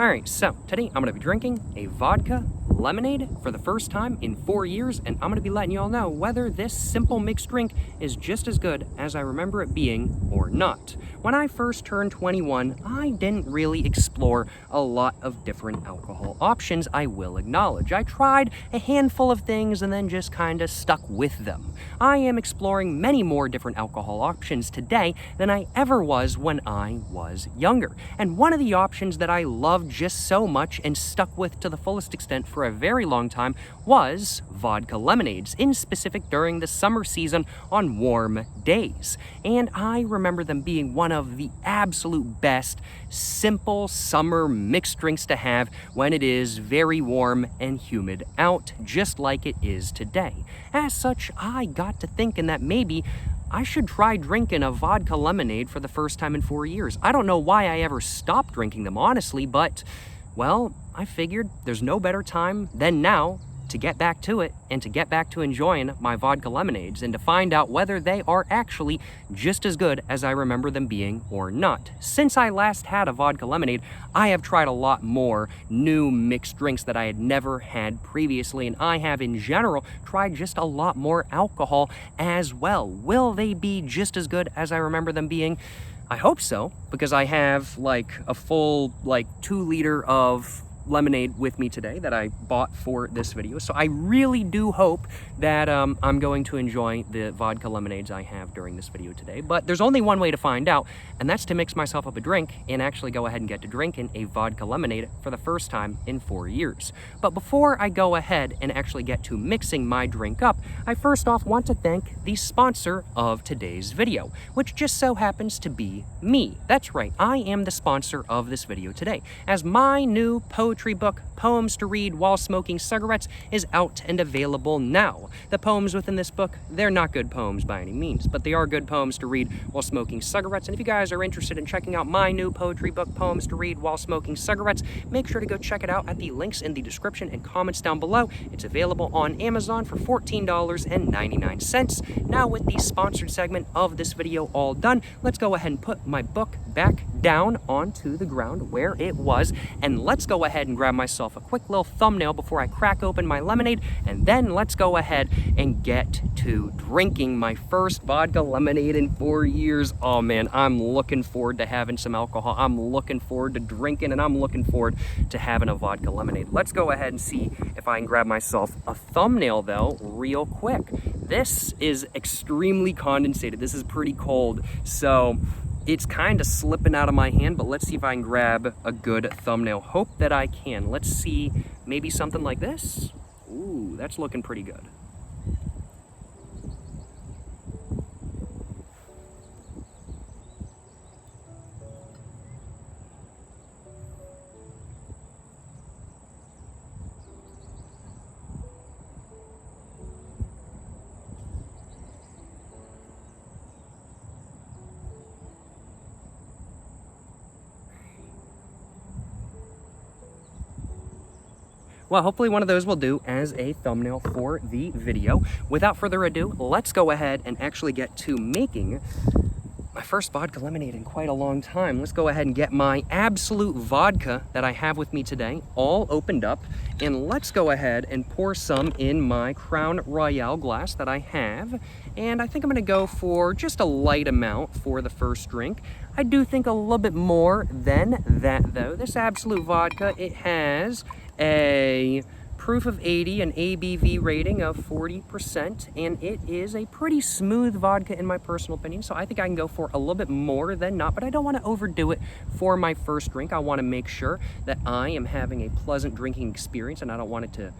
Alright, so today I'm going to be drinking a vodka lemonade for the first time in 4 years, and I'm going to be letting you all know whether this simple mixed drink is just as good as I remember it being or not. When I first turned 21, I didn't really explore a lot of different alcohol options, I will acknowledge. I tried a handful of things and then just kinda stuck with them. I am exploring many more different alcohol options today than I ever was when I was younger. And one of the options that I loved just so much and stuck with to the fullest extent for a very long time was vodka lemonades, in specific during the summer season on warm days. And I remember them being one of the absolute best simple summer mixed drinks to have when it is very warm and humid out, just like it is today. As such, I got to thinking that maybe I should try drinking a vodka lemonade for the first time in 4 years. I don't know why I ever stopped drinking them, honestly, but, well, I figured there's no better time than now to get back to it and to get back to enjoying my vodka lemonades and to find out whether they are actually just as good as I remember them being or not. Since I last had a vodka lemonade, I have tried a lot more new mixed drinks that I had never had previously, and I have in general tried just a lot more alcohol as well. Will they be just as good as I remember them being? I hope so, because I have like a full 2 liter of lemonade with me today that I bought for this video. So I really do hope that I'm going to enjoy the vodka lemonades I have during this video today. But there's only one way to find out, and that's to mix myself up a drink and actually go ahead and get to drinking a vodka lemonade for the first time in 4 years. But before I go ahead and actually get to mixing my drink up, I first off want to thank the sponsor of today's video, which just so happens to be me. That's right, I am the sponsor of this video today, as my new poetry book, Poems to Read While Smoking Cigarettes, is out and available now. The poems within this book, they're not good poems by any means, but they are good poems to read while smoking cigarettes. And if you guys are interested in checking out my new poetry book, Poems to Read While Smoking Cigarettes, make sure to go check it out at the links in the description and comments down below. It's available on Amazon for $14.99. Now, with the sponsored segment of this video all done, let's go ahead and put my book back down onto the ground where it was, and let's go ahead and grab myself a quick little thumbnail before I crack open my lemonade, and then let's go ahead and get to drinking my first vodka lemonade in 4 years. Oh man, I'm looking forward to having some alcohol. I'm looking forward to drinking, and I'm looking forward to having a vodka lemonade. Let's go ahead and see if I can grab myself a thumbnail though real quick. This is extremely condensated. This is pretty cold, so it's kind of slipping out of my hand, but let's see if I can grab a good thumbnail. Hope that I can. Let's see, maybe something like this. Ooh, that's looking pretty good. Well, hopefully one of those will do as a thumbnail for the video. Without further ado, let's go ahead and actually get to making my first vodka lemonade in quite a long time. Let's go ahead and get my Absolut vodka that I have with me today all opened up, and let's go ahead and pour some in my Crown Royale glass that I have. And I think I'm gonna go for just a light amount for the first drink. I do think a little bit more than that though. This Absolut vodka, it has a proof of 80, an ABV rating of 40%, and it is a pretty smooth vodka in my personal opinion, so I think I can go for a little bit more than not, but I don't want to overdo it for my first drink. I want to make sure that I am having a pleasant drinking experience, and I don't want it to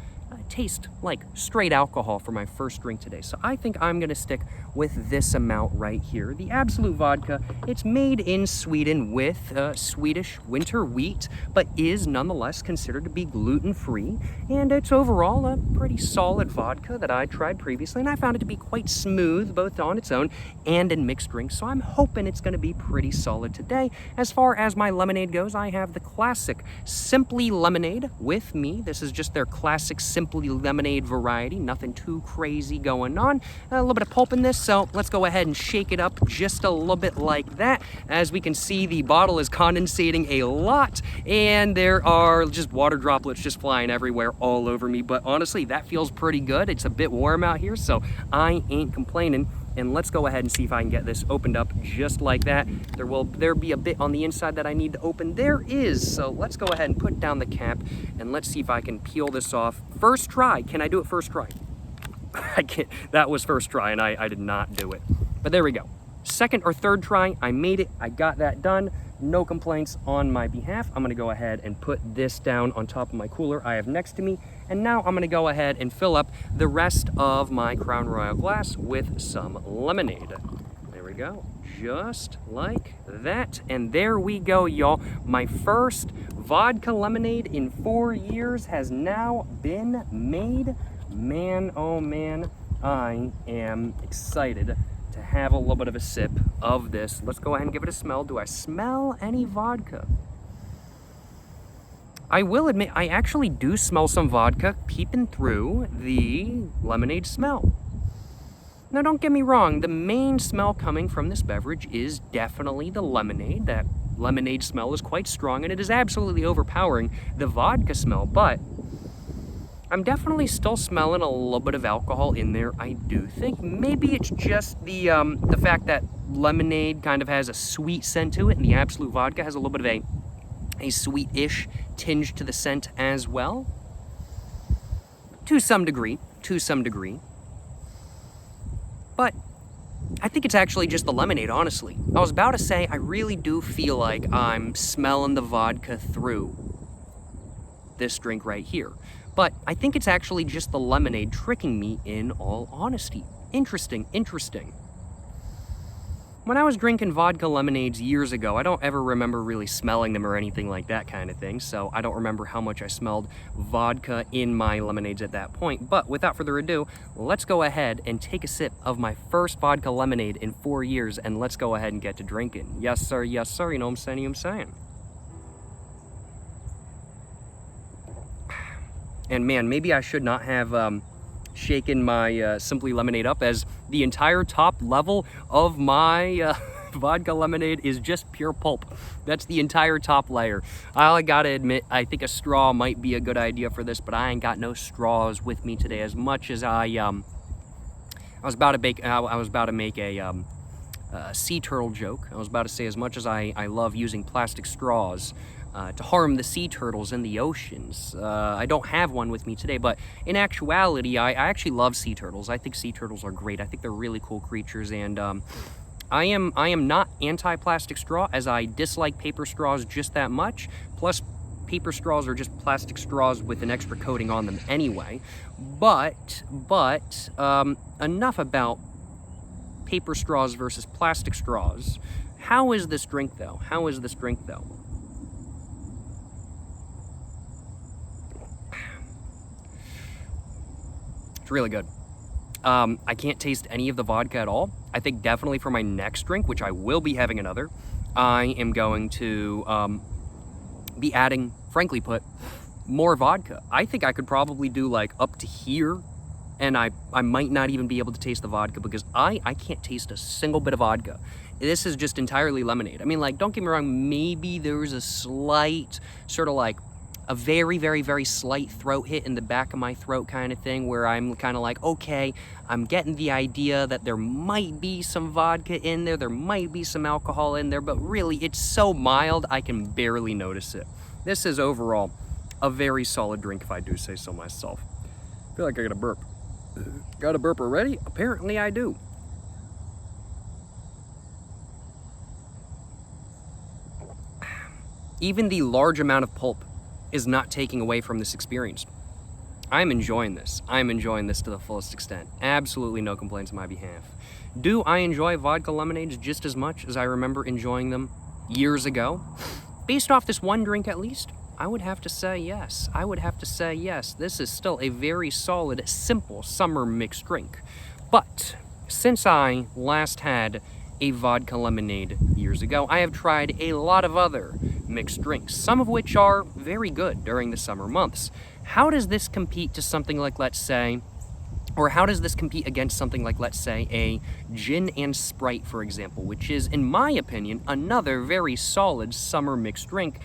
taste like straight alcohol for my first drink today. So I think I'm gonna stick with this amount right here. The Absolut vodka, it's made in Sweden with Swedish winter wheat, but is nonetheless considered to be gluten-free, and it's overall a pretty solid vodka that I tried previously, and I found it to be quite smooth both on its own and in mixed drinks, so I'm hoping it's gonna be pretty solid today. As far as my lemonade goes, I have the classic Simply Lemonade with me. This is just their classic Simply Simply Lemonade variety. Nothing too crazy going on. A little bit of pulp in this, so let's go ahead and shake it up just a little bit like that. As we can see, the bottle is condensating a lot, and there are just water droplets just flying everywhere all over me. But honestly, that feels pretty good. It's a bit warm out here, so I ain't complaining. And let's go ahead and see if I can get this opened up just like that. There be a bit on the inside that I need to open. There is. So let's go ahead and put down the cap and let's see if I can peel this off. First try. Can I do it first try? I can't. That was first try and I did not do it. But there we go. Second or third try, I made it. I got that done. No complaints on my behalf. I'm gonna go ahead and put this down on top of my cooler I have next to me. And now I'm gonna go ahead and fill up the rest of my Crown Royal glass with some lemonade. There we go, just like that. And there we go, y'all. My first vodka lemonade in 4 years has now been made. Man, oh man, I am excited to have a little bit of a sip of this. Let's go ahead and give it a smell. Do I smell any vodka? I will admit, I actually do smell some vodka peeping through the lemonade smell. Now, don't get me wrong, the main smell coming from this beverage is definitely the lemonade. That lemonade smell is quite strong, and it is absolutely overpowering the vodka smell, but I'm definitely still smelling a little bit of alcohol in there, I do think. Maybe it's just the fact that lemonade kind of has a sweet scent to it, and the Absolut vodka has a little bit of a sweet-ish tinge to the scent as well. To some degree. But I think it's actually just the lemonade, honestly. I was about to say, I really do feel like I'm smelling the vodka through this drink right here. But I think it's actually just the lemonade tricking me, in all honesty. Interesting. When I was drinking vodka lemonades years ago, I don't ever remember really smelling them or anything like that kind of thing, so I don't remember how much I smelled vodka in my lemonades at that point. But without further ado, let's go ahead and take a sip of my first vodka lemonade in 4 years, and let's go ahead and get to drinking. Yes, sir, you know what I'm saying. And man, maybe I should not have shaken my Simply Lemonade up, as the entire top level of my vodka lemonade is just pure pulp. That's the entire top layer. I gotta admit, I think a straw might be a good idea for this, but I ain't got no straws with me today. As much as I was about to make a sea turtle joke. I was about to say, as much as I love using plastic straws to harm the sea turtles in the oceans, I don't have one with me today, but in actuality, I actually love sea turtles. I think sea turtles are great. I think they're really cool creatures, and I am not anti-plastic straw, as I dislike paper straws just that much. Plus, paper straws are just plastic straws with an extra coating on them anyway. But enough about paper straws versus plastic straws. How is this drink, though? It's really good. I can't taste any of the vodka at all. I think definitely for my next drink, which I will be having another, I am going to be adding, frankly put, more vodka. I think I could probably do like up to here, and I might not even be able to taste the vodka, because I can't taste a single bit of vodka. This is just entirely lemonade. I mean, like, don't get me wrong, maybe there's a slight, sort of like, a very, very, very slight throat hit in the back of my throat kind of thing, where I'm kind of like, okay, I'm getting the idea that there might be some vodka in there, there might be some alcohol in there, but really, it's so mild, I can barely notice it. This is overall a very solid drink, if I do say so myself. I feel like I got a burp. Got a burp already? Apparently I do. Even the large amount of pulp is not taking away from this experience. I'm enjoying this. I'm enjoying this to the fullest extent. Absolutely no complaints on my behalf. Do I enjoy vodka lemonades just as much as I remember enjoying them years ago? Based off this one drink at least, I would have to say yes. This is still a very solid, simple summer mixed drink. But since I last had a vodka lemonade years ago. I have tried a lot of other mixed drinks, some of which are very good during the summer months. How does this compete to something like, let's say, or how does this compete against something like, let's say, a gin and Sprite, for example, which is, in my opinion, another very solid summer mixed drink?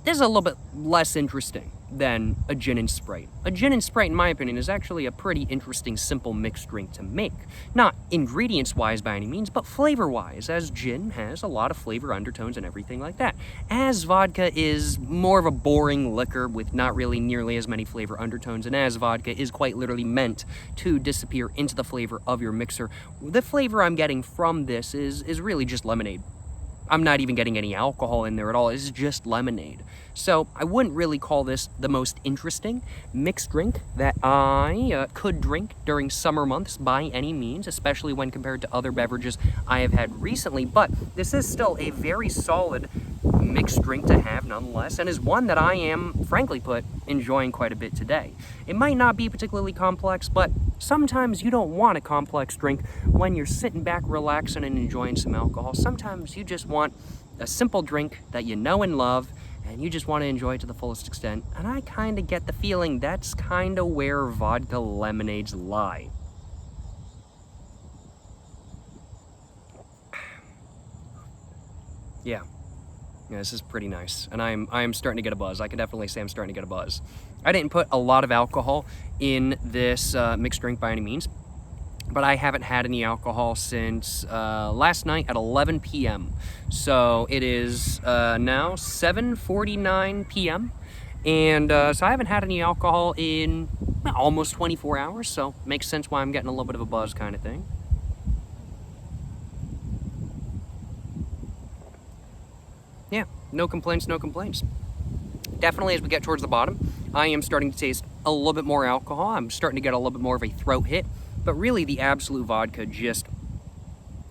This is a little bit less interesting than a gin and Sprite. A gin and Sprite, in my opinion, is actually a pretty interesting, simple mixed drink to make. Not ingredients-wise by any means, but flavor-wise, as gin has a lot of flavor undertones and everything like that. As vodka is more of a boring liquor with not really nearly as many flavor undertones, and as vodka is quite literally meant to disappear into the flavor of your mixer, the flavor I'm getting from this is really just lemonade. I'm not even getting any alcohol in there at all. It's just lemonade. So I wouldn't really call this the most interesting mixed drink that I could drink during summer months by any means, especially when compared to other beverages I have had recently. But this is still a very solid mixed drink to have nonetheless, and is one that I am, frankly put, enjoying quite a bit today. It might not be particularly complex, but sometimes you don't want a complex drink when you're sitting back relaxing and enjoying some alcohol. Sometimes you just want a simple drink that you know and love, and you just want to enjoy it to the fullest extent. And I kind of get the feeling that's kind of where vodka lemonades lie. Yeah, this is pretty nice, and I am starting to get a buzz. I can definitely say I'm starting to get a buzz. I didn't put a lot of alcohol in this mixed drink by any means, but I haven't had any alcohol since last night at 11 p.m. So it is now 7:49 p.m. And so I haven't had any alcohol in almost 24 hours, so makes sense why I'm getting a little bit of a buzz kind of thing. Yeah, no complaints, no complaints. Definitely as we get towards the bottom, I am starting to taste a little bit more alcohol. I'm starting to get a little bit more of a throat hit. But really, the Absolut vodka just,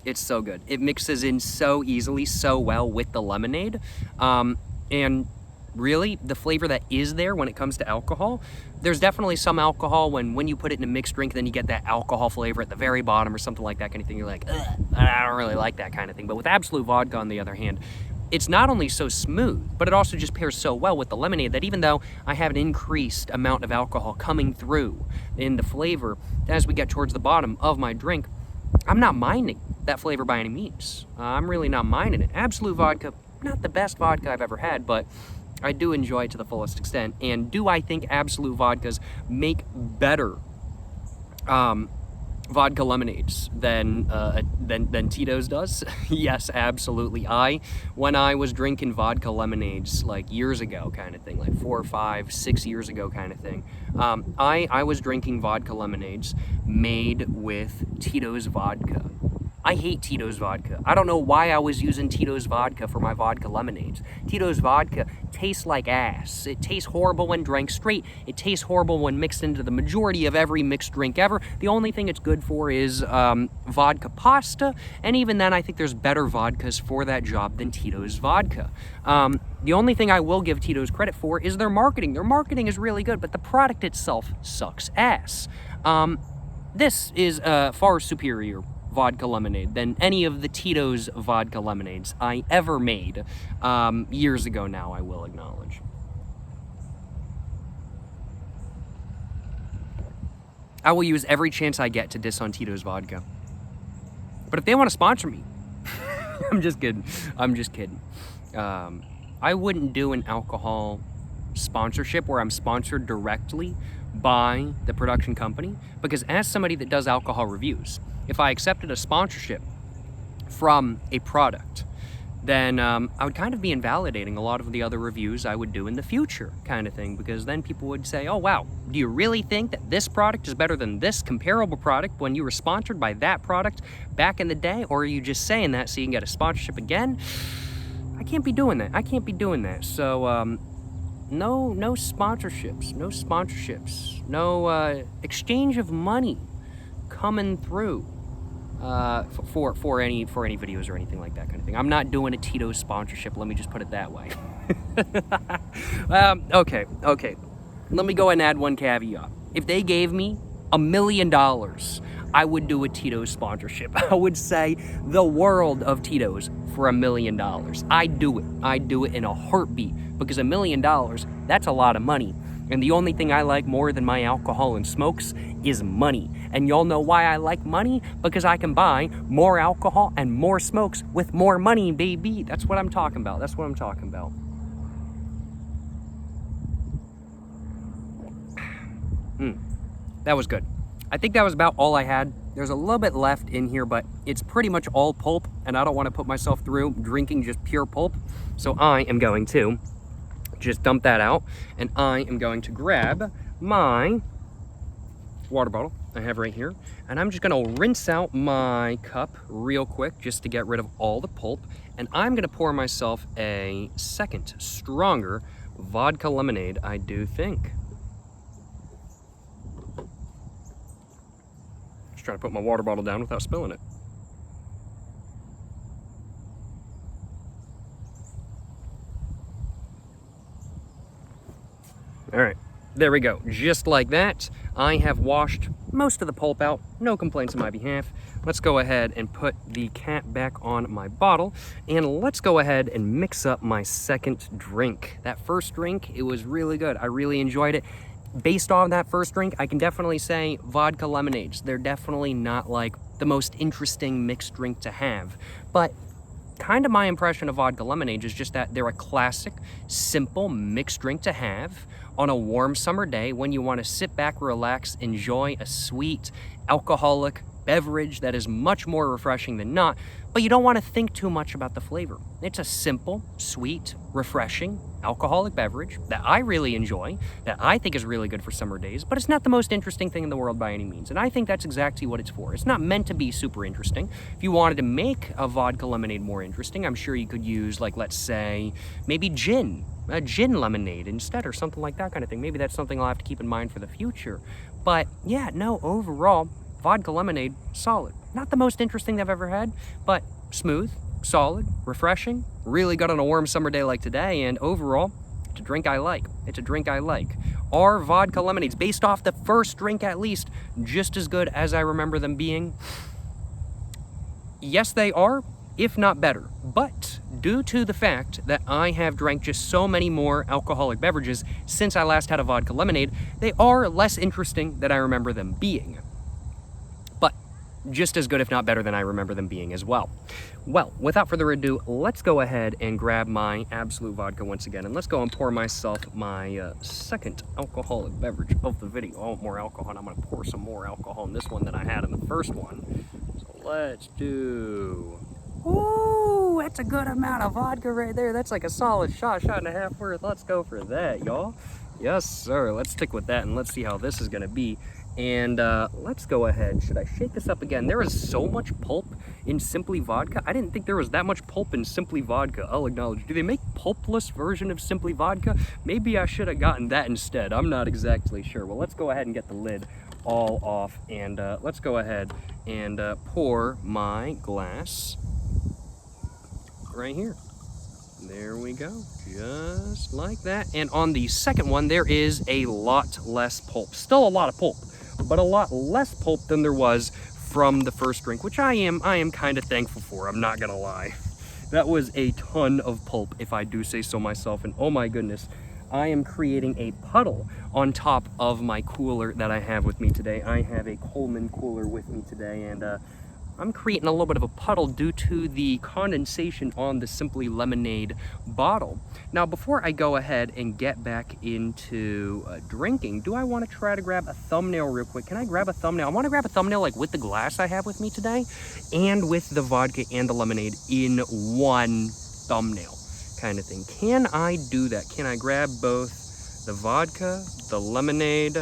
it's so good. It mixes in so easily, so well with the lemonade. And really, the flavor that is there when it comes to alcohol, there's definitely some alcohol when you put it in a mixed drink, then you get that alcohol flavor at the very bottom or something like that kind of thing. You're like, ugh, I don't really like that kind of thing. But with Absolut vodka, on the other hand, it's not only so smooth, but it also just pairs so well with the lemonade that even though I have an increased amount of alcohol coming through in the flavor, as we get towards the bottom of my drink, I'm not minding that flavor by any means. I'm really not minding it. Absolut vodka, not the best vodka I've ever had, but I do enjoy it to the fullest extent. And do I think Absolut vodkas make better vodka lemonades than Tito's does? Yes, absolutely. When I was drinking vodka lemonades like years ago kind of thing, like 4 or 5, 6 years ago kind of thing, I was drinking vodka lemonades made with Tito's vodka. I hate Tito's vodka. I don't know why I was using Tito's vodka for my vodka lemonades. Tito's vodka tastes like ass. It tastes horrible when drank straight. It tastes horrible when mixed into the majority of every mixed drink ever. The only thing it's good for is vodka pasta, and even then I think there's better vodkas for that job than Tito's vodka. The only thing I will give Tito's credit for is their marketing. Their marketing is really good, but the product itself sucks ass. This is far superior vodka lemonade than any of the Tito's vodka lemonades I ever made years ago now, I will acknowledge. I will use every chance I get to diss on Tito's vodka. But if they want to sponsor me, I'm just kidding. I wouldn't do an alcohol sponsorship where I'm sponsored directly by the production company, because as somebody that does alcohol reviews, if I accepted a sponsorship from a product, then I would kind of be invalidating a lot of the other reviews I would do in the future kind of thing, because then people would say, oh wow, do you really think that this product is better than this comparable product when you were sponsored by that product back in the day? Or are you just saying that so you can get a sponsorship again? I can't be doing that. So no sponsorships, no exchange of money coming through for any videos or anything like that kind of thing. I'm not doing a Tito's sponsorship, let me just put it that way. Okay, let me go and add one caveat. If they gave me $1 million, I would do a Tito's sponsorship. I would say the world of Tito's for $1 million. I'd do it in a heartbeat, because $1 million, that's a lot of money. And the only thing I like more than my alcohol and smokes is money. And y'all know why I like money? Because I can buy more alcohol and more smokes with more money, baby. That's what I'm talking about. That's what I'm talking about. That was good. I think that was about all I had. There's a little bit left in here, but it's pretty much all pulp, and I don't want to put myself through drinking just pure pulp. So I am going to just dump that out, and I am going to grab my water bottle I have right here, and I'm just going to rinse out my cup real quick just to get rid of all the pulp, and I'm going to pour myself a second, stronger vodka lemonade, I do think. Just trying to put my water bottle down without spilling it. All right, there we go. Just like that, I have washed most of the pulp out. No complaints on my behalf. Let's go ahead and put the cap back on my bottle, and let's go ahead and mix up my second drink. That first drink, it was really good. I really enjoyed it. Based on that first drink, I can definitely say vodka lemonades. They're definitely not like the most interesting mixed drink to have, but kind of my impression of vodka lemonade is just that they're a classic, simple mixed drink to have on a warm summer day when you want to sit back, relax, enjoy a sweet, alcoholic beverage that is much more refreshing than not, but you don't want to think too much about the flavor. It's a simple, sweet, refreshing, alcoholic beverage that I really enjoy, that I think is really good for summer days, but it's not the most interesting thing in the world by any means, and I think that's exactly what it's for. It's not meant to be super interesting. If you wanted to make a vodka lemonade more interesting, I'm sure you could use, like, let's say, maybe gin, a gin lemonade instead, or something like that kind of thing. Maybe that's something I'll have to keep in mind for the future. But yeah, no, overall, vodka lemonade, solid. Not the most interesting I've ever had, but smooth, solid, refreshing, really good on a warm summer day like today, and overall, it's a drink I like. It's a drink I like. Are vodka lemonades, based off the first drink at least, just as good as I remember them being? Yes, they are, if not better. But due to the fact that I have drank just so many more alcoholic beverages since I last had a vodka lemonade, they are less interesting than I remember them being. But just as good, if not better, than I remember them being as well. Well, without further ado, let's go ahead and grab my Absolut vodka once again, and let's go and pour myself my second alcoholic beverage of the video. I want more alcohol, and I'm going to pour some more alcohol in this one than I had in the first one. So let's do... Ooh, that's a good amount of vodka right there. That's like a solid shot and a half worth. Let's go for that, y'all. Yes, sir. Let's stick with that, and let's see how this is going to be. And let's go ahead. Should I shake this up again? There is so much pulp in Simply Vodka. I didn't think there was that much pulp in Simply Vodka. I'll acknowledge. Do they make pulpless version of Simply Vodka? Maybe I should have gotten that instead. I'm not exactly sure. Well, let's go ahead and get the lid all off. And let's go ahead and pour my glass right here. There we go. Just like that. And on the second one, there is a lot less pulp. Still a lot of pulp, but a lot less pulp than there was from the first drink, which I am kind of thankful for. I'm not gonna lie. That was a ton of pulp, if I do say so myself, and oh my goodness, I am creating a puddle on top of my cooler that I have with me today. I have a Coleman cooler with me today, and I'm creating a little bit of a puddle due to the condensation on the Simply Lemonade bottle. Now, before I go ahead and get back into drinking, do I want to try to grab a thumbnail real quick? Can I grab a thumbnail? I want to grab a thumbnail like with the glass I have with me today and with the vodka and the lemonade in one thumbnail kind of thing. Can I do that? Can I grab both the vodka, the lemonade?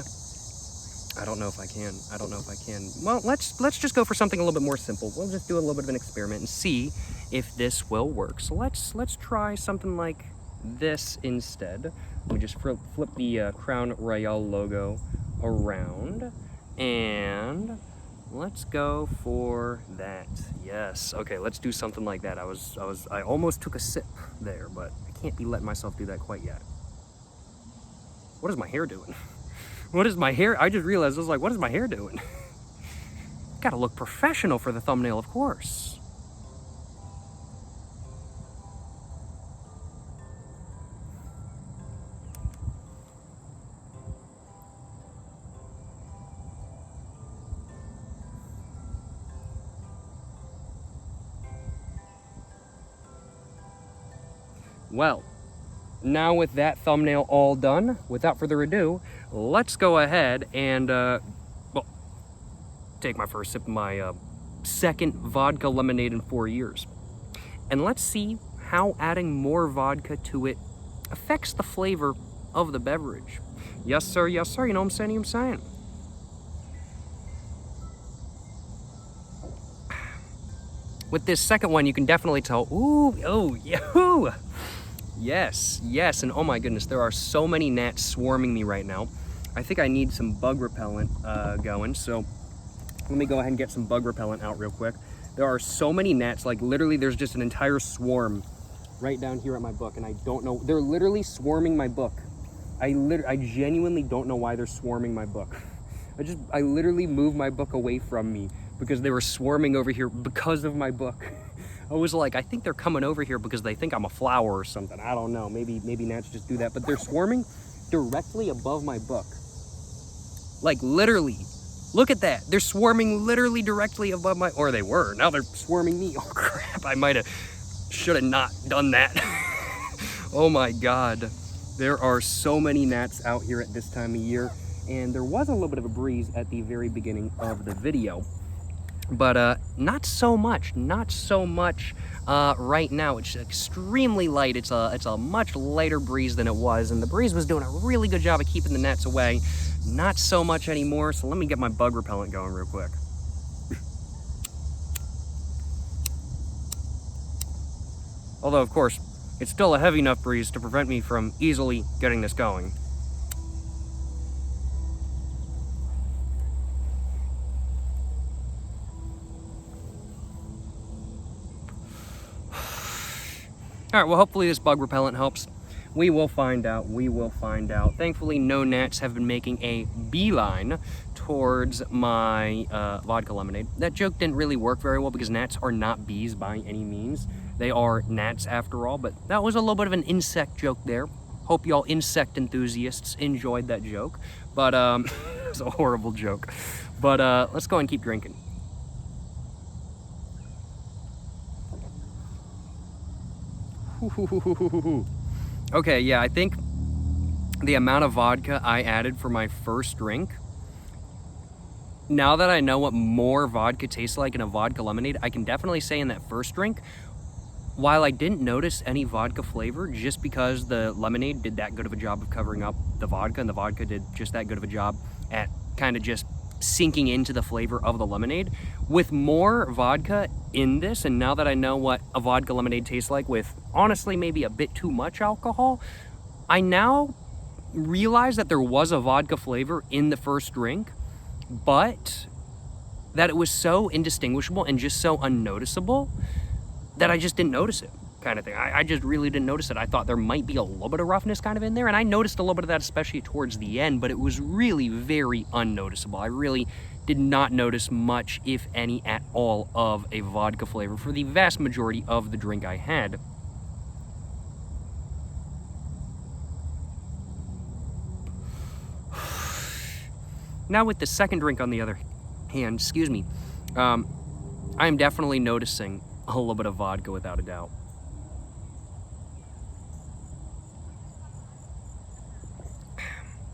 I don't know if I can. I don't know if I can. Well, let's just go for something a little bit more simple. We'll just do a little bit of an experiment and see if this will work. So let's try something like this instead. We just flip the Crown Royal logo around, and let's go for that. Yes. Okay, let's do something like that. I almost took a sip there, but I can't be letting myself do that quite yet. What is my hair doing? What is my hair? I just realized, I was like, what is my hair doing? Gotta look professional for the thumbnail, of course. Well, now with that thumbnail all done, without further ado, let's go ahead and, well, take my first sip of my second vodka lemonade in 4 years. And let's see how adding more vodka to it affects the flavor of the beverage. Yes, sir, you know what I'm saying, With this second one, you can definitely tell, ooh, oh, yahoo! Yes, and oh my goodness, there are so many gnats swarming me right now. I think I need some bug repellent going, so let me go ahead and get some bug repellent out real quick. There are so many gnats, like literally there's just an entire swarm right down here at my book, and I don't know, they're literally swarming my book. I genuinely don't know why they're swarming my book. I literally moved my book away from me because they were swarming over here because of my book. I was like, I think they're coming over here because they think I'm a flower or something. I don't know, maybe gnats just do that, but they're swarming directly above my book. Like literally, look at that. They're swarming literally directly above my, or they were, now they're swarming me. Oh crap, should have not done that. Oh my God. There are so many gnats out here at this time of year, and there was a little bit of a breeze at the very beginning of the video. But not so much right now. It's extremely light. It's a much lighter breeze than it was, and the breeze was doing a really good job of keeping the gnats away. Not so much anymore, so let me get my bug repellent going real quick. Although, of course, it's still a heavy enough breeze to prevent me from easily getting this going. All right, well, hopefully this bug repellent helps. We will find out. Thankfully, no gnats have been making a beeline towards my vodka lemonade. That joke didn't really work very well because gnats are not bees by any means. They are gnats after all, but that was a little bit of an insect joke there. Hope y'all insect enthusiasts enjoyed that joke, but it's a horrible joke. But let's go and keep drinking. Okay, yeah, I think the amount of vodka I added for my first drink, now that I know what more vodka tastes like in a vodka lemonade, I can definitely say in that first drink, while I didn't notice any vodka flavor, just because the lemonade did that good of a job of covering up the vodka, and the vodka did just that good of a job at kind of just sinking into the flavor of the lemonade. With more vodka in this, and now that I know what a vodka lemonade tastes like with honestly maybe a bit too much alcohol, I now realize that there was a vodka flavor in the first drink, but that it was so indistinguishable and just so unnoticeable that I just didn't notice it, kind of thing. I just really didn't notice it. I thought there might be a little bit of roughness kind of in there, and I noticed a little bit of that especially towards the end, but it was really very unnoticeable. I really did not notice much, if any, at all of a vodka flavor for the vast majority of the drink I had. Now with the second drink on the other hand, I'm definitely noticing a little bit of vodka without a doubt.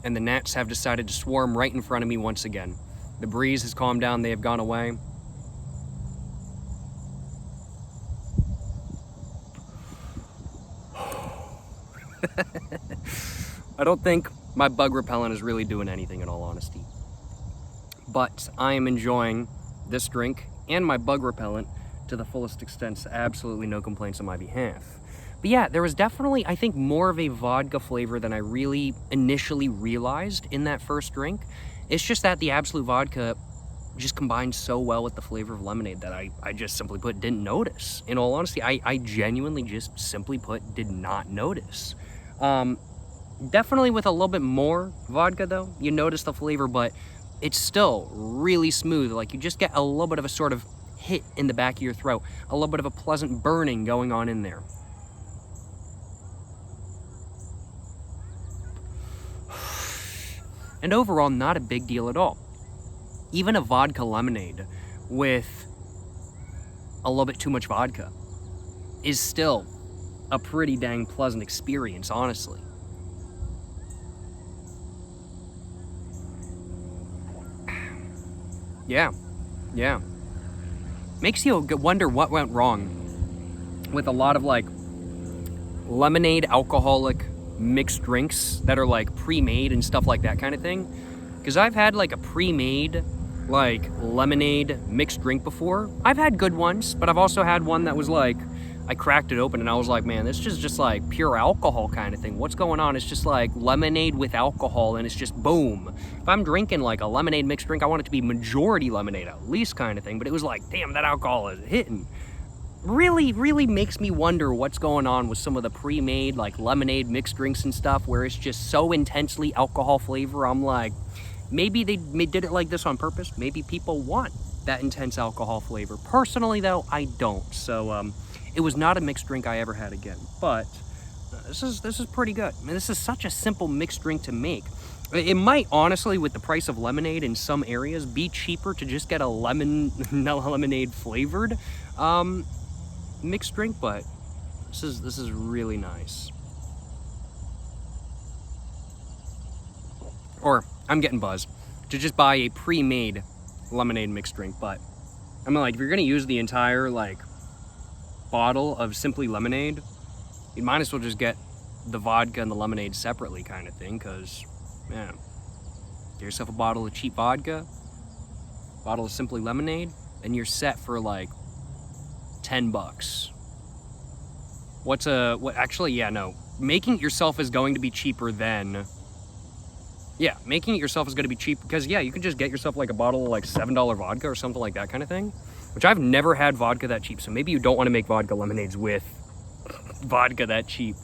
And the gnats have decided to swarm right in front of me once again. The breeze has calmed down, they have gone away. I don't think my bug repellent is really doing anything in all honesty. But I am enjoying this drink and my bug repellent to the fullest extent, so absolutely no complaints on my behalf. But yeah, there was definitely, I think, more of a vodka flavor than I really initially realized in that first drink. It's just that the Absolut vodka just combined so well with the flavor of lemonade that I just simply put didn't notice. In all honesty, I genuinely just simply put did not notice. Definitely with a little bit more vodka though, you notice the flavor, but it's still really smooth. Like, you just get a little bit of a sort of hit in the back of your throat, a little bit of a pleasant burning going on in there. And overall, not a big deal at all. Even a vodka lemonade with a little bit too much vodka is still a pretty dang pleasant experience, honestly. Yeah. Makes you wonder what went wrong with a lot of like lemonade alcoholic mixed drinks that are like pre-made and stuff like that kind of thing. Because I've had like a pre-made like lemonade mixed drink before. I've had good ones, but I've also had one that was like, I cracked it open and I was like, man, this is just like pure alcohol kind of thing. What's going on? It's just like lemonade with alcohol, and it's just boom. If I'm drinking like a lemonade mixed drink, I want it to be majority lemonade at least kind of thing. But it was like, damn, that alcohol is hitting. Really makes me wonder what's going on with some of the pre-made like lemonade mixed drinks and stuff where it's just so intensely alcohol flavor. I'm like, maybe they did it like this on purpose. Maybe people want that intense alcohol flavor. Personally though, I don't. So it was not a mixed drink I ever had again, but this is pretty good. I mean, this is such a simple mixed drink to make. It might honestly, with the price of lemonade in some areas, be cheaper to just get a lemonade flavored mixed drink, but this is really nice. Or I'm getting buzzed to just buy a pre-made lemonade mixed drink, but I mean, like, if you're gonna use the entire like bottle of Simply Lemonade, you might as well just get the vodka and the lemonade separately kind of thing, because man, get yourself a bottle of cheap vodka, bottle of Simply Lemonade, and you're set for like $10. Making it yourself is going to be cheaper than, making it yourself is going to be cheap, because you can just get yourself like a bottle of like $7 vodka or something like that kind of thing, which I've never had vodka that cheap. So maybe you don't want to make vodka lemonades with vodka that cheap,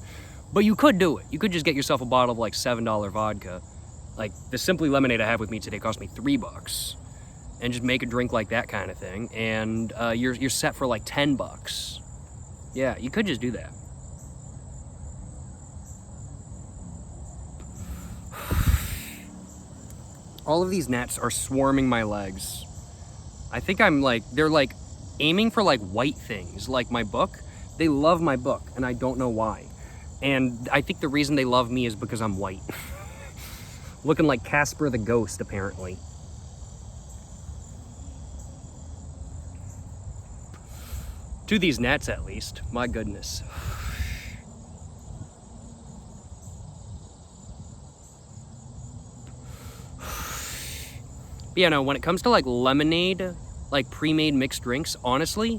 but you could do it. You could just get yourself a bottle of like $7 vodka. Like the Simply Lemonade I have with me today cost me $3, and just make a drink like that kind of thing, and you're set for like $10. Yeah, you could just do that. All of these gnats are swarming my legs. I think they're like aiming for like white things, like my book. They love my book, and I don't know why. And I think the reason they love me is because I'm white. Looking like Casper the Ghost, apparently. To these gnats, at least. My goodness. But yeah, no, when it comes to like lemonade, like pre-made mixed drinks, honestly,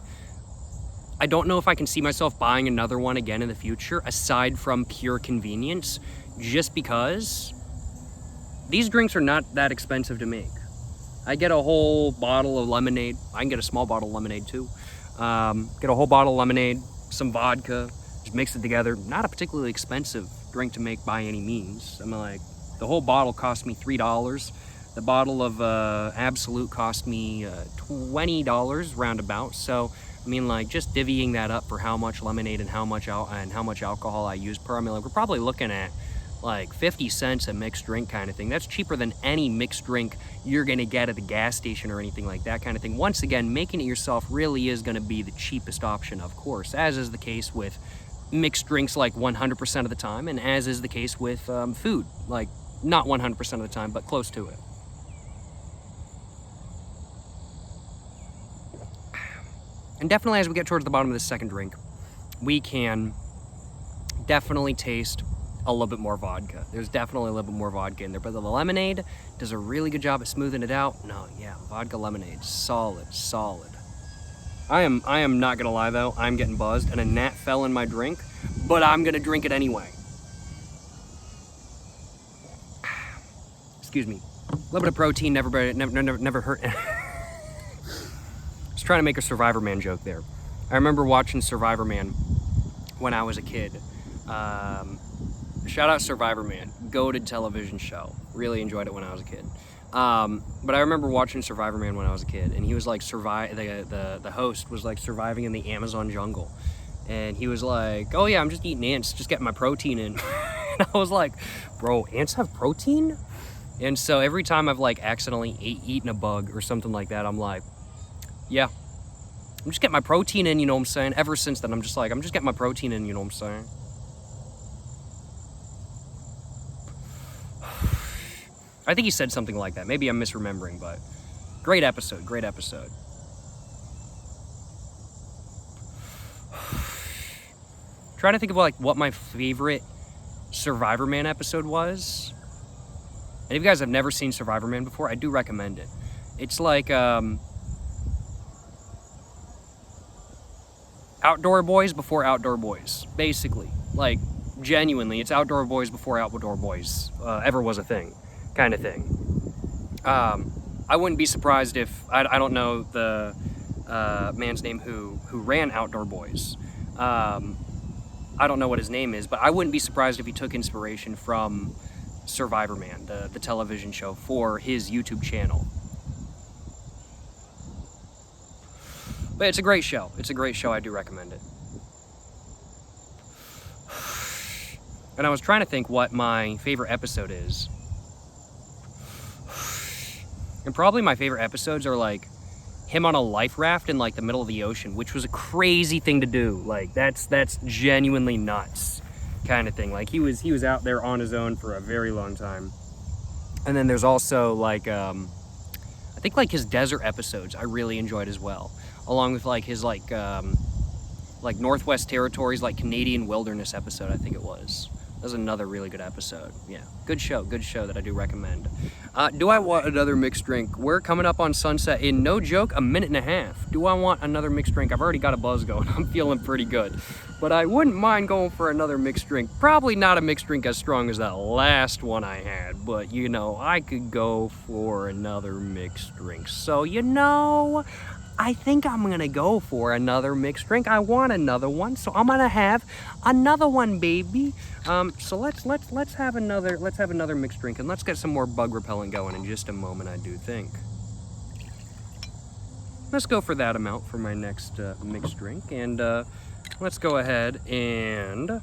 I don't know if I can see myself buying another one again in the future, aside from pure convenience, just because these drinks are not that expensive to make. I get a whole bottle of lemonade. I can get a small bottle of lemonade too. Get a whole bottle of lemonade, some vodka, just mix it together. Not a particularly expensive drink to make by any means. I mean, like, the whole bottle cost me $3. The bottle of Absolut cost me $20 roundabout. So, I mean, like, just divvying that up for how much lemonade and how much alcohol I use per. I mean, like, we're probably looking at like 50 cents a mixed drink kind of thing. That's cheaper than any mixed drink you're gonna get at the gas station or anything like that kind of thing. Once again, making it yourself really is gonna be the cheapest option, of course, as is the case with mixed drinks like 100% of the time, and as is the case with food, like not 100% of the time, but close to it. And definitely as we get towards the bottom of the second drink, we can definitely taste a little bit more vodka. There's definitely a little bit more vodka in there, but the lemonade does a really good job at smoothing it out. No, yeah, vodka lemonade, solid. I am not gonna lie though, I'm getting buzzed and a gnat fell in my drink, but I'm gonna drink it anyway. Excuse me. A little bit of protein never hurt. I was trying to make a Survivor Man joke there. I remember watching Survivor Man when I was a kid. Shout out Survivor Man, goated television show. Really enjoyed it when I was a kid. But I remember watching Survivor Man when I was a kid, and he was like the host was like surviving in the Amazon jungle, and he was like, oh yeah, I'm just eating ants, just getting my protein in. And I was like, bro, ants have protein? And so every time I've like accidentally eaten a bug or something like that, I'm like, yeah, I'm just getting my protein in, you know what I'm saying? Ever since then, I'm just getting my protein in, you know what I'm saying? I think he said something like that. Maybe I'm misremembering, but great episode, great episode. Trying to think of like what my favorite Survivor Man episode was. And if you guys have never seen Survivor Man before, I do recommend it. It's like Outdoor Boys before Outdoor Boys, basically. Like, genuinely, it's Outdoor Boys before Outdoor Boys ever was a thing, kind of thing. I wouldn't be surprised if, I don't know the man's name who ran Outdoor Boys. I don't know what his name is, but I wouldn't be surprised if he took inspiration from Survivor Man, the television show, for his YouTube channel. But it's a great show. It's a great show. I do recommend it. And I was trying to think what my favorite episode is. And probably my favorite episodes are like him on a life raft in like the middle of the ocean, which was a crazy thing to do. Like that's genuinely nuts kind of thing. Like he was out there on his own for a very long time. And then there's also like I think like his desert episodes I really enjoyed as well, along with like his like Northwest Territories, like Canadian wilderness episode, I think it was. That was another really good episode. Yeah, good show that I do recommend. Do I want another mixed drink? We're coming up on sunset in, no joke, a minute and a half. Do I want another mixed drink? I've already got a buzz going. I'm feeling pretty good. But I wouldn't mind going for another mixed drink. Probably not a mixed drink as strong as that last one I had, but you know, I could go for another mixed drink. So, you know, I think I'm gonna go for another mixed drink. I want another one, so I'm gonna have another one, baby. So let's have another mixed drink, and let's get some more bug repellent going in just a moment, I do think. Let's go for that amount for my next mixed drink, and let's go ahead and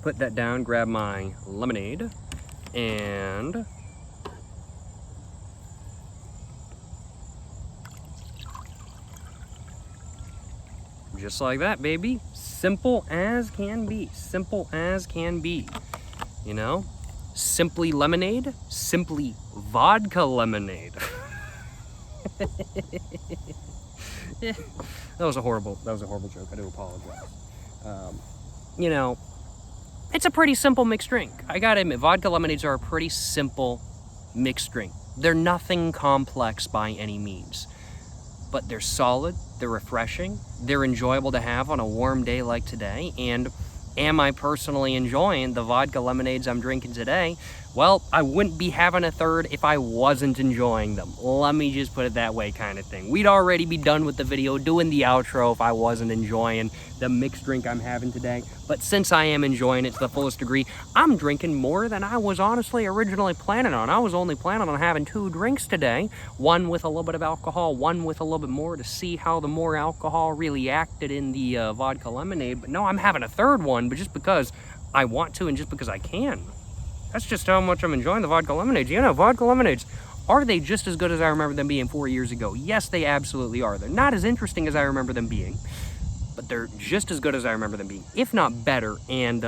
put that down, grab my lemonade, and just like that, baby. Simple as can be. Simple as can be. You know? Simply lemonade. Simply vodka lemonade. Yeah. That was a horrible joke. I do apologize. You know, it's a pretty simple mixed drink. I gotta admit, vodka lemonades are a pretty simple mixed drink. They're nothing complex by any means. But they're solid, they're refreshing, they're enjoyable to have on a warm day like today. And am I personally enjoying the vodka lemonades I'm drinking today? Well, I wouldn't be having a third if I wasn't enjoying them. Let me just put it that way, kind of thing. We'd already be done with the video, doing the outro, if I wasn't enjoying the mixed drink I'm having today. But since I am enjoying it to the fullest degree, I'm drinking more than I was honestly originally planning on. I was only planning on having 2 drinks today, one with a little bit of alcohol, one with a little bit more, to see how the more alcohol really acted in the vodka lemonade. But no, I'm having a third one, but just because I want to and just because I can. That's just how much I'm enjoying the vodka lemonades. You know, vodka lemonades, are they just as good as I remember them being 4 years ago? Yes, they absolutely are. They're not as interesting as I remember them being, but they're just as good as I remember them being, if not better, and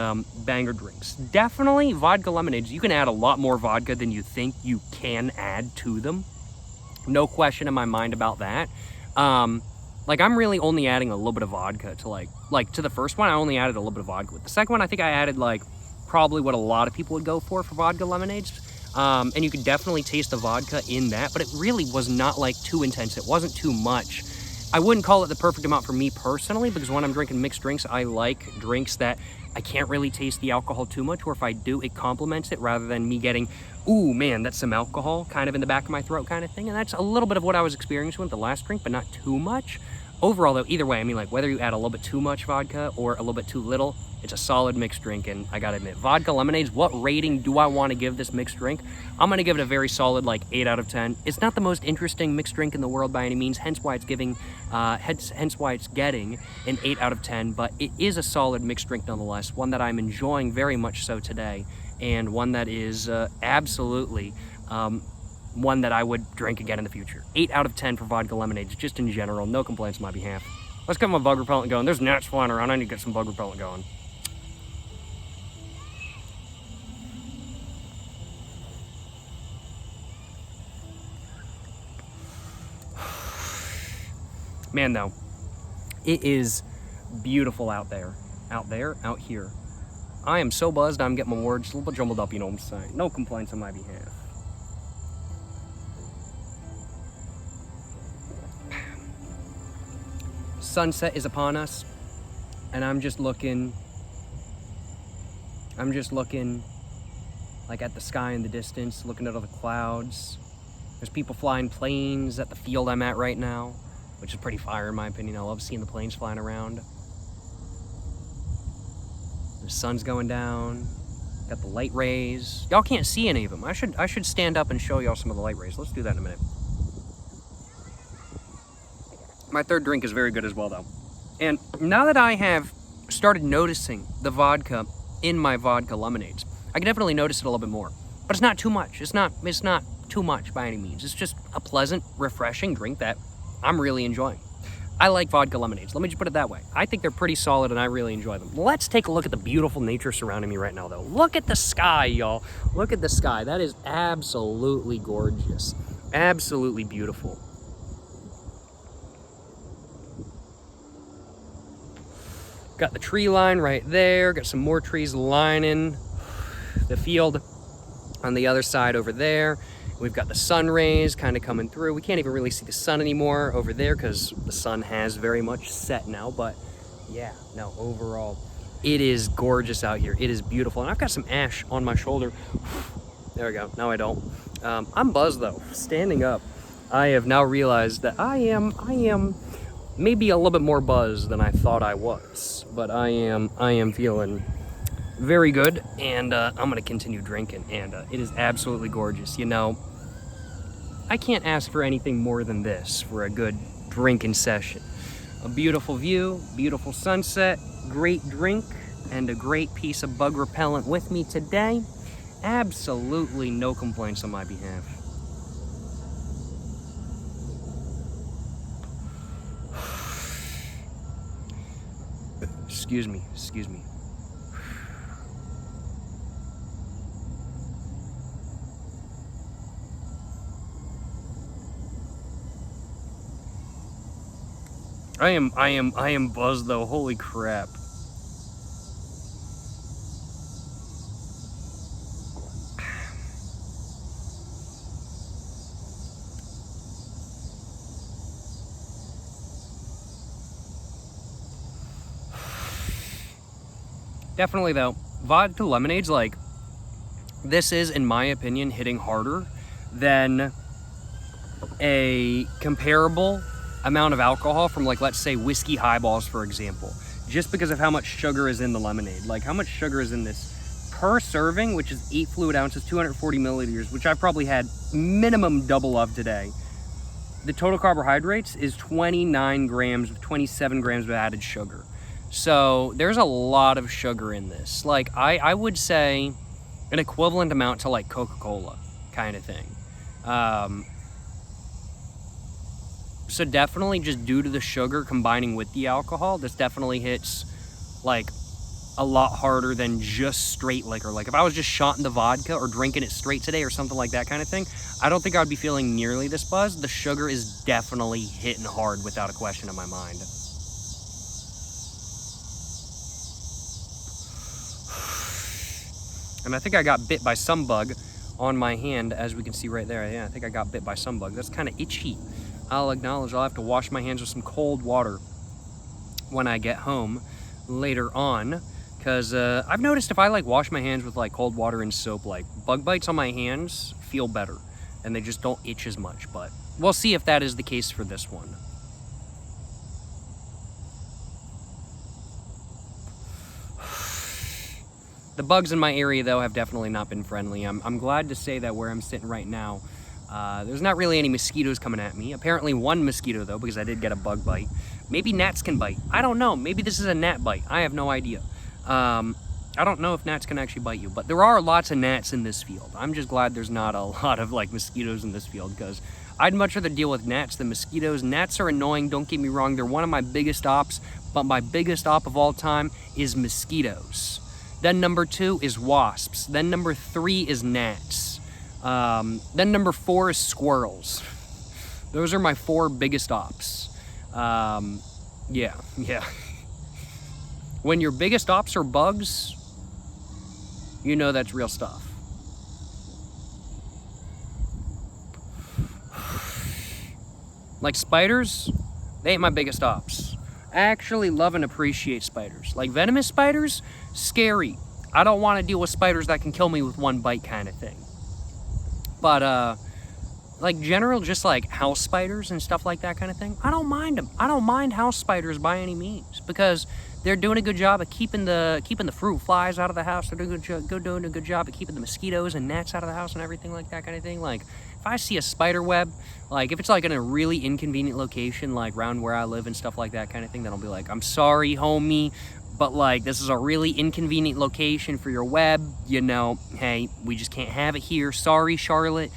banger drinks. Definitely vodka lemonades. You can add a lot more vodka than you think you can add to them. No question in my mind about that. Like, I'm really only adding a little bit of vodka to like to the first one, I only added a little bit of vodka. With the second one, I think I added like probably what a lot of people would go for vodka lemonades. And you could definitely taste the vodka in that, but it really was not like too intense. It wasn't too much. I wouldn't call it the perfect amount for me personally, because when I'm drinking mixed drinks, I like drinks that I can't really taste the alcohol too much, or if I do, it complements it rather than me getting, ooh, man, that's some alcohol kind of in the back of my throat kind of thing. And that's a little bit of what I was experiencing with the last drink, but not too much. overall though, either way, I mean, like, whether you add a little bit too much vodka or a little bit too little, it's a solid mixed drink. And I gotta admit, Vodka Lemonades, what rating do I want to give this mixed drink? I'm gonna give it a very solid, like, 8 out of 10. It's not the most interesting mixed drink in the world by any means, hence why it's getting an 8 out of 10, but it is a solid mixed drink nonetheless, one that I'm enjoying very much so today, and one that is absolutely one that I would drink again in the future. 8 out of 10 for Vodka Lemonades, just in general, no complaints on my behalf. Let's get my bug repellent going. There's gnats flying around, I need to get some bug repellent going. Man, though, it is beautiful out there. Out here. I am so buzzed, I'm getting my words a little bit jumbled up, you know what I'm saying? No complaints on my behalf. Sunset is upon us, and I'm just looking like at the sky in the distance, looking at all the clouds. There's people flying planes at the field I'm at right now, which is pretty fire in my opinion. I love seeing the planes flying around. The sun's going down. Got the light rays. Y'all can't see any of them. I should stand up and show y'all some of the light rays. Let's do that in a minute. My third drink is very good as well though. And now that I have started noticing the vodka in my vodka lemonades, I can definitely notice it a little bit more. But it's not too much. It's not too much by any means. It's just a pleasant, refreshing drink that I'm really enjoying. I like vodka lemonades. Let me just put it that way. I think they're pretty solid and I really enjoy them. Let's take a look at the beautiful nature surrounding me right now though. Look at the sky, y'all. Look at the sky. That is absolutely gorgeous. Absolutely beautiful. Got the tree line right there. Got some more trees lining the field on the other side over there. We've got the sun rays kind of coming through. We can't even really see the sun anymore over there because the sun has very much set now. But yeah, no, overall, it is gorgeous out here. It is beautiful. And I've got some ash on my shoulder. There we go. No, I don't. I'm buzzed though. Standing up, I have now realized that I am maybe a little bit more buzzed than I thought I was. But I am feeling very good, and I'm gonna continue drinking, and it is absolutely gorgeous. You know, I can't ask for anything more than this for a good drinking session. A beautiful view, beautiful sunset, great drink, and a great piece of bug repellent with me today. Absolutely no complaints on my behalf. Excuse me. I am buzzed though, holy crap. Definitely though, vodka lemonades, like, this is, in my opinion, hitting harder than a comparable amount of alcohol from, like, let's say whiskey highballs, for example, just because of how much sugar is in the lemonade. Like, how much sugar is in this per serving, which is 8 fluid ounces, 240 milliliters, which I've probably had minimum double of today. The total carbohydrates is 29 grams with 27 grams of added sugar. So there's a lot of sugar in this. Like, I would say an equivalent amount to like Coca-Cola kind of thing. So definitely, just due to the sugar combining with the alcohol, this definitely hits like a lot harder than just straight liquor. Like, if I was just shotting the vodka or drinking it straight today or something like that kind of thing, I don't think I'd be feeling nearly this buzzed. The sugar is definitely hitting hard without a question in my mind. And I think I got bit by some bug on my hand, as we can see right there. Yeah, I think I got bit by some bug. That's kind of itchy. I'll acknowledge I'll have to wash my hands with some cold water when I get home later on, because I've noticed if I like wash my hands with like cold water and soap, like bug bites on my hands feel better and they just don't itch as much. But we'll see if that is the case for this one. The bugs in my area, though, have definitely not been friendly. I'm glad to say that where I'm sitting right now, there's not really any mosquitoes coming at me. Apparently one mosquito, though, because I did get a bug bite. Maybe gnats can bite. I don't know. Maybe this is a gnat bite. I have no idea. I don't know if gnats can actually bite you, but there are lots of gnats in this field. I'm just glad there's not a lot of, like, mosquitoes in this field, because I'd much rather deal with gnats than mosquitoes. Gnats are annoying, don't get me wrong. They're one of my biggest ops, but my biggest op of all time is mosquitoes. Then number 2 is wasps. Then number 3 is gnats. Then number 4 is squirrels. Those are my 4 biggest ops. Yeah. When your biggest ops are bugs, you know that's real stuff. Like spiders, they ain't my biggest ops. I actually love and appreciate spiders. Like venomous spiders, scary. I don't want to deal with spiders that can kill me with one bite kind of thing. But like general, just like house spiders and stuff like that kind of thing, I don't mind them. I don't mind house spiders by any means, because they're doing a good job of keeping the fruit flies out of the house. They're doing a good job of keeping the mosquitoes and gnats out of the house and everything like that kind of thing. Like if I see a spider web, like if it's like in a really inconvenient location, like around where I live and stuff like that kind of thing, then I'll be like, I'm sorry, homie, but like this is a really inconvenient location for your web. You know, hey, we just can't have it here. Sorry, Charlotte.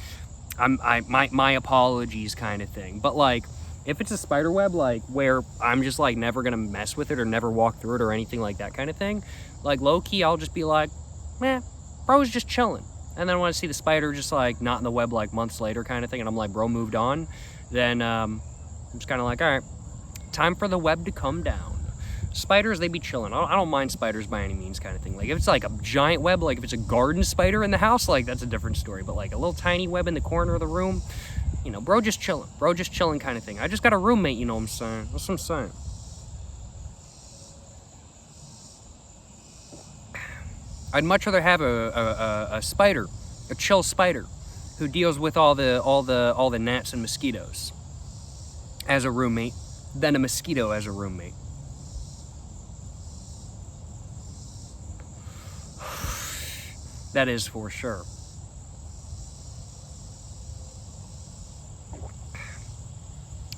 My apologies kind of thing. But like, if it's a spider web, like where I'm just like never gonna mess with it or never walk through it or anything like that kind of thing, like low key, I'll just be like, bro's just chilling. And then when I see the spider just like not in the web like months later kind of thing, and I'm like, bro moved on, then I'm just kind of like, all right, time for the web to come down. Spiders, they be chilling. I don't mind spiders by any means kind of thing. Like if it's like a giant web, like if it's a garden spider in the house, like that's a different story. But like a little tiny web in the corner of the room, you know, bro just chilling kind of thing. I just got a roommate, you know what I'm saying? That's what I'm saying. I'd much rather have a spider, a chill spider, who deals with all the gnats and mosquitoes as a roommate than a mosquito as a roommate. That is for sure.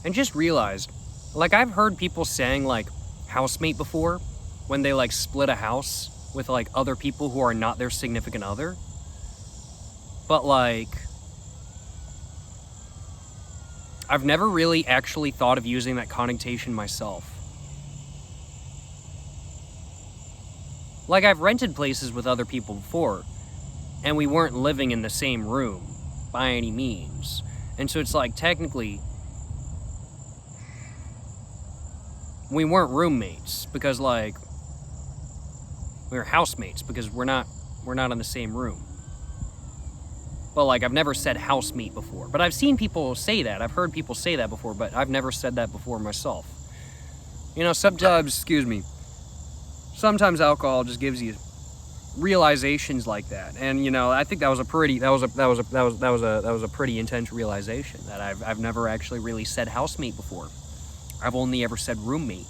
And just realized, like I've heard people saying like housemate before when they like split a house with like other people who are not their significant other. But like, I've never really actually thought of using that connotation myself. Like I've rented places with other people before, and we weren't living in the same room by any means. And so it's like technically we weren't roommates because like we were housemates because we're not in the same room. But like I've never said housemate before. But I've seen people say that. I've heard people say that before, but I've never said that before myself. You know, sometimes alcohol just gives you realizations like that. And you know, I think that was a pretty intense realization that I've never actually really said housemate before. I've only ever said roommate.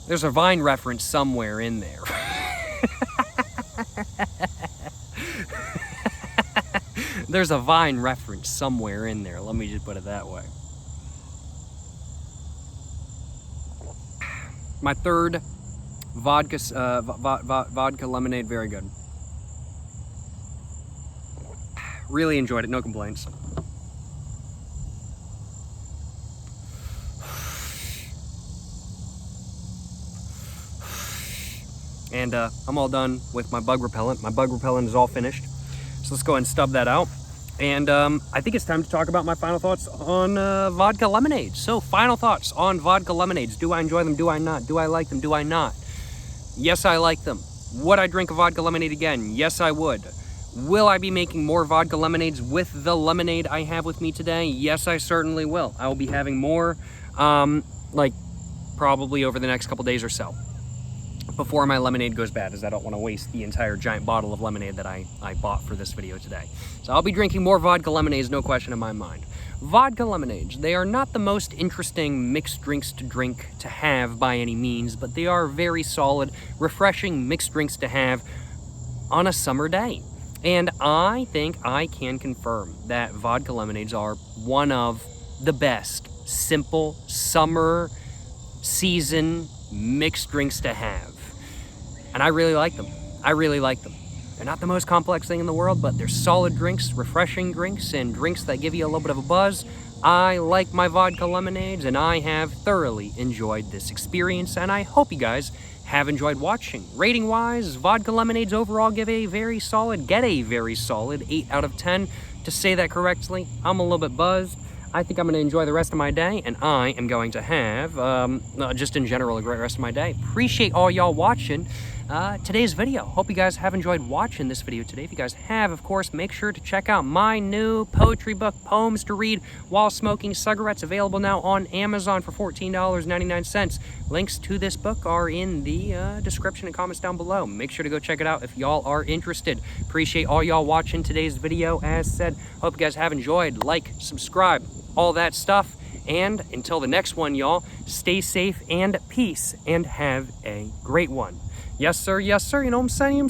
There's a Vine reference somewhere in there. There's a Vine reference somewhere in there. Let me just put it that way. My third vodka lemonade, very good. Really enjoyed it, no complaints. And I'm all done with my bug repellent. My bug repellent is all finished. So let's go ahead and stub that out. And I think it's time to talk about my final thoughts on vodka lemonades. So final thoughts on vodka lemonades. Do I enjoy them? Do I not? Do I like them? Do I not? Yes, I like them. Would I drink a vodka lemonade again? Yes, I would. Will I be making more vodka lemonades with the lemonade I have with me today? Yes, I certainly will. I will be having more, like probably over the next couple days or so, before my lemonade goes bad, as I don't want to waste the entire giant bottle of lemonade that I bought for this video today. So I'll be drinking more vodka lemonades, no question in my mind. Vodka lemonades. They are not the most interesting mixed drinks to drink to have by any means, but they are very solid, refreshing mixed drinks to have on a summer day. And I think I can confirm that vodka lemonades are one of the best simple summer season mixed drinks to have. And I really like them. I really like them. They're not the most complex thing in the world, but they're solid drinks, refreshing drinks, and drinks that give you a little bit of a buzz. I like my vodka lemonades, and I have thoroughly enjoyed this experience, and I hope you guys have enjoyed watching. Rating-wise, vodka lemonades overall get a very solid 8 out of 10. To say that correctly, I'm a little bit buzzed. I think I'm going to enjoy the rest of my day, and I am going to have, just in general, a great rest of my day. Appreciate all y'all watching today's video. Hope you guys have enjoyed watching this video today. If you guys have, of course, make sure to check out my new poetry book, Poems to Read While Smoking Cigarettes, available now on Amazon for $14.99. Links to this book are in the description and comments down below. Make sure to go check it out if y'all are interested. Appreciate all y'all watching today's video. As said, hope you guys have enjoyed. Like, subscribe, all that stuff. And until the next one, y'all, stay safe and peace and have a great one. Yes, sir. Yes, sir. You know what I'm saying?